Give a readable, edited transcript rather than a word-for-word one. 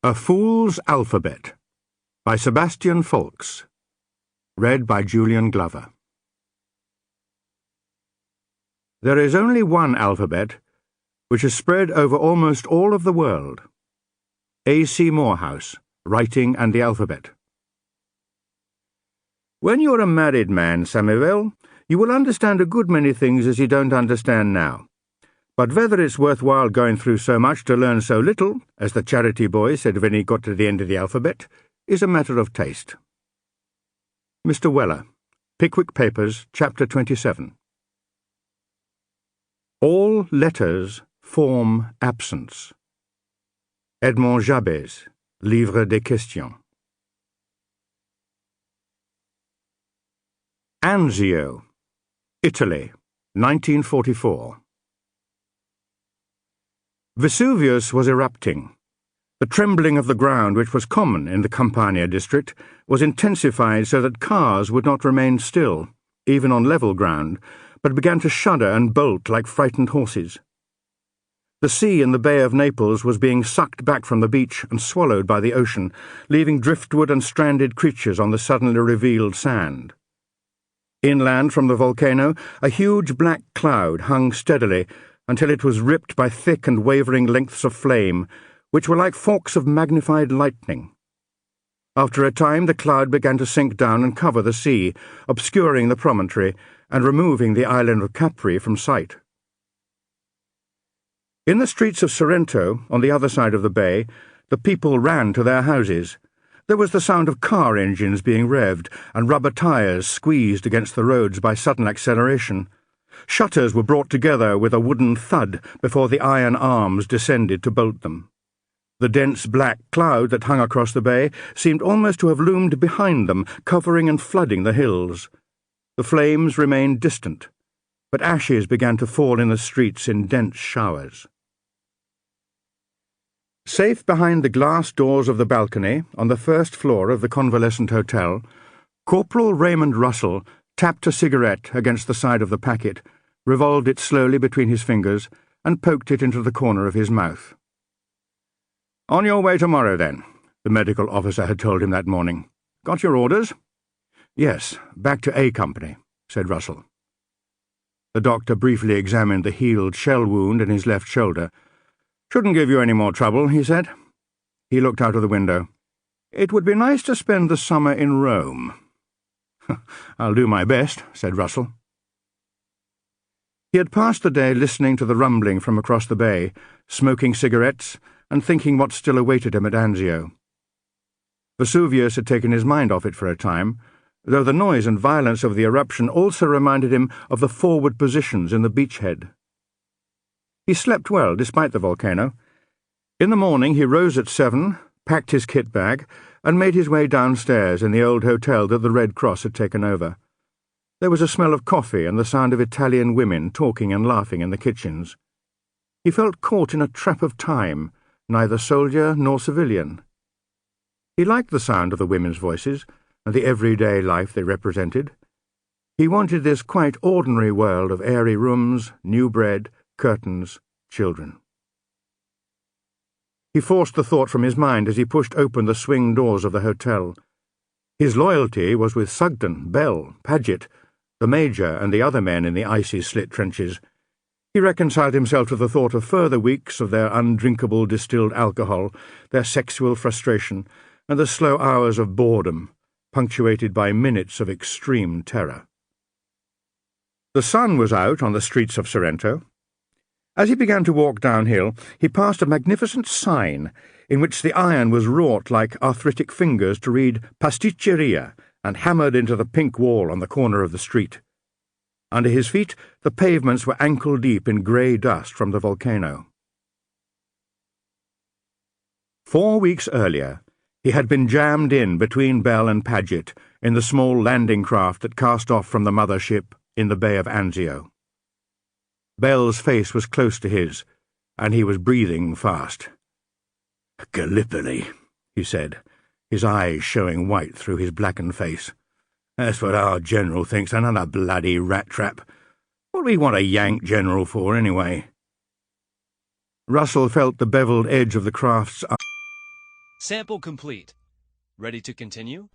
A Fool's Alphabet by Sebastian Faulks. Read by Julian Glover. There is only one alphabet which is spread over almost all of the world. A. C. Morehouse, Writing and the Alphabet. When you are a married man, Samuel, you will understand a good many things as you don't understand now. But whether it's worthwhile going through so much to learn so little, as the charity boy said when he got to the end of the alphabet, is a matter of taste. Mr. Weller, Pickwick Papers, Chapter 27. All letters form absence. Edmond Jabez, Livre des Questions. Anzio, Italy, 1944. Vesuvius was erupting. The trembling of the ground, which was common in the Campania district, was intensified so that cars would not remain still, even on level ground, but began to shudder and bolt like frightened horses. The sea in the Bay of Naples was being sucked back from the beach and swallowed by the ocean, leaving driftwood and stranded creatures on the suddenly revealed sand. Inland from the volcano, a huge black cloud hung steadily until it was ripped by thick and wavering lengths of flame, which were like forks of magnified lightning. After a time the cloud began to sink down and cover the sea, obscuring the promontory and removing the island of Capri from sight. In the streets of Sorrento, on the other side of the bay, the people ran to their houses. There was the sound of car engines being revved and rubber tires squeezed against the roads by sudden acceleration. Shutters were brought together with a wooden thud before the iron arms descended to bolt them. The dense black cloud that hung across the bay seemed almost to have loomed behind them, covering and flooding the hills. The flames remained distant, but ashes began to fall in the streets in dense showers. Safe behind the glass doors of the balcony, on the first floor of the convalescent hotel, Corporal Raymond Russell tapped a cigarette against the side of the packet, revolved it slowly between his fingers, and poked it into the corner of his mouth. "On your way tomorrow, then," the medical officer had told him that morning. "Got your orders?" "Yes, back to A Company," said Russell. The doctor briefly examined the healed shell wound in his left shoulder. "Shouldn't give you any more trouble," he said. He looked out of the window. "It would be nice to spend the summer in Rome." "I'll do my best," said Russell. He had passed the day listening to the rumbling from across the bay, smoking cigarettes, and thinking what still awaited him at Anzio. Vesuvius had taken his mind off it for a time, though the noise and violence of the eruption also reminded him of the forward positions in the beachhead. He slept well, despite the volcano. In the morning he rose at 7, packed his kit bag, and made his way downstairs in the old hotel that the Red Cross had taken over. There was a smell of coffee and the sound of Italian women talking and laughing in the kitchens. He felt caught in a trap of time, neither soldier nor civilian. He liked the sound of the women's voices and the everyday life they represented. He wanted this quite ordinary world of airy rooms, new bread, curtains, children. He forced the thought from his mind as he pushed open the swing doors of the hotel. His loyalty was with Sugden, Bell, Paget, the Major and the other men in the icy slit trenches. He reconciled himself to the thought of further weeks of their undrinkable distilled alcohol, their sexual frustration, and the slow hours of boredom, punctuated by minutes of extreme terror. The sun was out on the streets of Sorrento. As he began to walk downhill, he passed a magnificent sign in which the iron was wrought like arthritic fingers to read Pasticceria and hammered into the pink wall on the corner of the street. Under his feet, the pavements were ankle-deep in grey dust from the volcano. 4 weeks earlier, he had been jammed in between Bell and Paget in the small landing craft that cast off from the mother ship in the Bay of Anzio. Bell's face was close to his, and he was breathing fast. "Gallipoli," he said, his eyes showing white through his blackened face. "That's what our general thinks, another bloody rat trap. What do we want a Yank general for, anyway?" Russell felt the bevelled edge of the craft's Sample complete. Ready to continue?